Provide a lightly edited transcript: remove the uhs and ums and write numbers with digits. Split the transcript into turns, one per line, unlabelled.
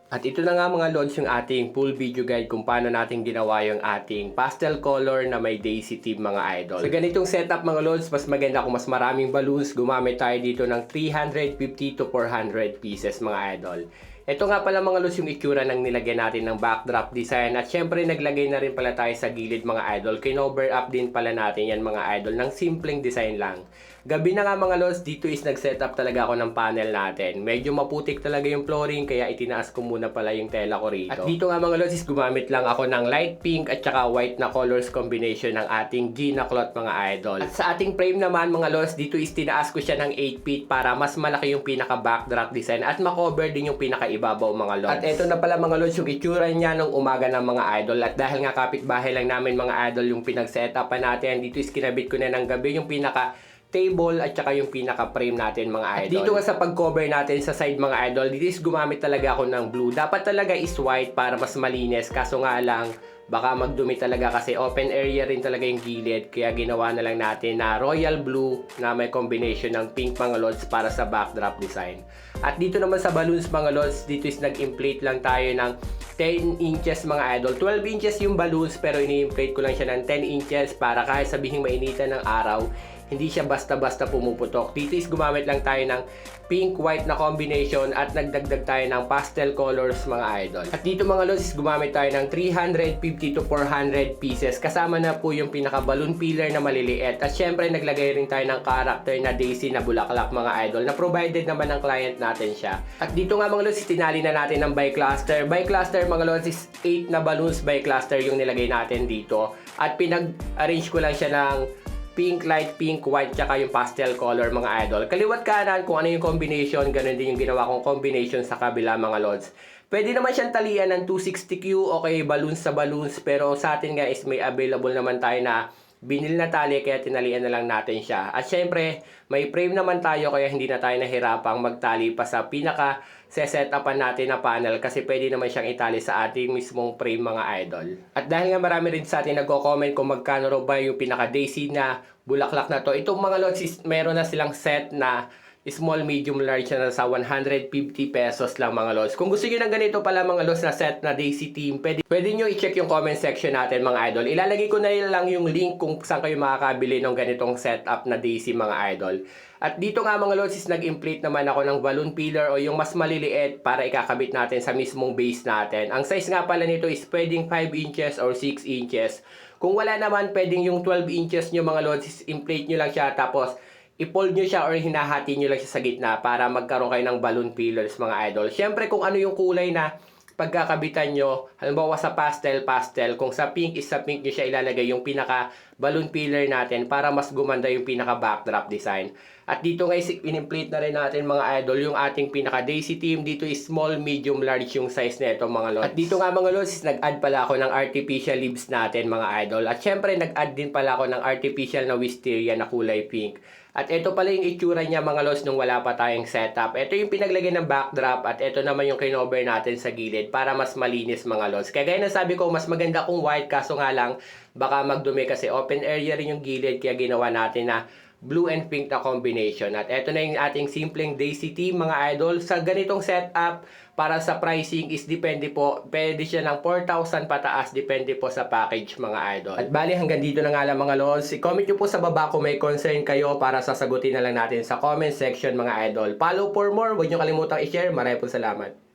At ito na nga mga lods yung ating full video guide kung paano natin ginawa yung ating pastel color na may daisy theme mga idol. Sa ganitong setup mga lods, mas maganda kung mas maraming balloons, gumamit tayo dito ng 350 to 400 pieces mga idol. Ito nga pala mga lods yung itsura ng nilagyan natin ng backdrop design at syempre naglagay na rin pala tayo sa gilid mga idol. Kinover up din pala natin yan mga idol ng simpleng design lang. Gabi na nga mga lods, dito is nag-setup talaga ako ng panel natin. Medyo maputik talaga yung flooring kaya itinaas ko muna pala yung tela ko rito. At dito nga mga lods is gumamit lang ako ng light pink at saka white na colors combination ng ating Gina cloth mga idol. At sa ating frame naman mga lods, dito is tinaas ko siya ng 8 feet para mas malaki yung pinaka backdrop design at makover din yung pinaka ibabaw mga lods. At eto na pala mga lods yung itsura niya nung umaga ng mga idol. At dahil nga kapitbahay lang namin mga idol yung pinag-setupan natin, dito is kinabit ko na ng gabi yung pinaka table at saka yung pinaka-frame natin mga idol. At dito nga sa pag-cover natin sa side mga idol, dito is gumamit talaga ako ng blue. Dapat talaga is white para mas malinis. Kaso nga lang, baka magdumi talaga kasi open area rin talaga yung gilid. Kaya ginawa na lang natin na royal blue na may combination ng pink mga lods para sa backdrop design. At dito naman sa balloons mga lods, dito is nag-inflate lang tayo ng 10 inches mga idol. 12 inches yung balloons pero ini-inflate ko lang siya ng 10 inches para kahit sabihin mainitan ng araw, hindi siya basta-basta pumuputok. Dito is gumamit lang tayo ng pink-white na combination at nagdagdag tayo ng pastel colors mga idol. At dito mga lods is gumamit tayo ng 350 to 400 pieces. Kasama na po yung pinaka-balloon pillar na maliliit. At syempre naglagay rin tayo ng character na daisy na bulaklak mga idol na provided naman ng client natin siya. At dito nga mga lods, tinali na natin ng by cluster. By cluster mga lods is 8 na balloons by cluster yung nilagay natin dito. At pinag-arrange ko lang siya ng pink, light pink, white, tsaka yung pastel color mga idol. Kaliwat kanan kung ano yung combination, ganun din yung ginawa kong combination sa kabila mga lods. Pwede naman siyang talian ng 260Q, okay, balloons sa balloons, pero sa atin guys, may available naman tayo na binil na tali kaya tinalian na lang natin siya. At syempre, may frame naman tayo kaya hindi na tayo nahirapang magtali pa sa pinaka set-upan natin na panel kasi pwede naman siyang itali sa ating mismong frame mga idol. At dahil nga marami rin sa atin nagko-comment kung magkano raw ba yung pinaka daisy na bulaklak na to. Itong mga lods is meron na silang set na small, medium, large na sa 150 pesos lang mga lods. Kung gusto niyo ng ganito pala mga lods na set na daisy theme, pwede nyo i-check yung comment section natin mga idol. Ilalagay ko na lang yung link kung saan kayo makakabili ng ganitong setup na daisy mga idol. At dito nga mga lods is nag-inflate naman ako ng balloon pillar o yung mas maliliit para ikakabit natin sa mismong base natin. Ang size nga pala nito is pwedeng 5 inches or 6 inches. Kung wala naman, pwedeng yung 12 inches nyo mga lods is inflate nyo lang siya tapos i-fold nyo siya or hinahati nyo lang siya sa gitna para magkaroon kayo ng balloon pillars mga idol. Siyempre kung ano yung kulay na pagkakabitan nyo, halimbawa sa pastel, kung sa pink is sa pink nyo siya ilalagay yung pinaka balloon pillar natin para mas gumanda yung pinaka backdrop design. At dito guys, in-inflate na rin natin mga idol yung ating pinaka daisy theme. Dito is small, medium, large yung size nito mga lods. At dito nga mga lods, nag-add pala ako ng artificial leaves natin mga idol. At syempre nag-add din pala ako ng artificial na wisteria na kulay pink. At ito pala yung itsura niya mga lods nung wala pa tayong setup. Ito yung pinaglagay ng backdrop at ito naman yung kinover natin sa gilid para mas malinis mga lods. Kaya gaya na sabi ko, mas maganda kung white kaso nga lang baka magdumi kasi open area rin yung gilid kaya ginawa natin na blue and pink na combination. At ito na yung ating simpleng daisy theme mga idol. Sa ganitong setup, para sa pricing is depende po. Pwede siya ng 4,000 pataas. Depende po sa package mga idol. At bali hanggang dito na nga lang mga lods. I-comment nyo po sa baba kung may concern kayo para sasagutin na lang natin sa comment section mga idol. Follow for more. Huwag nyo kalimutang i-share. Maraming po salamat.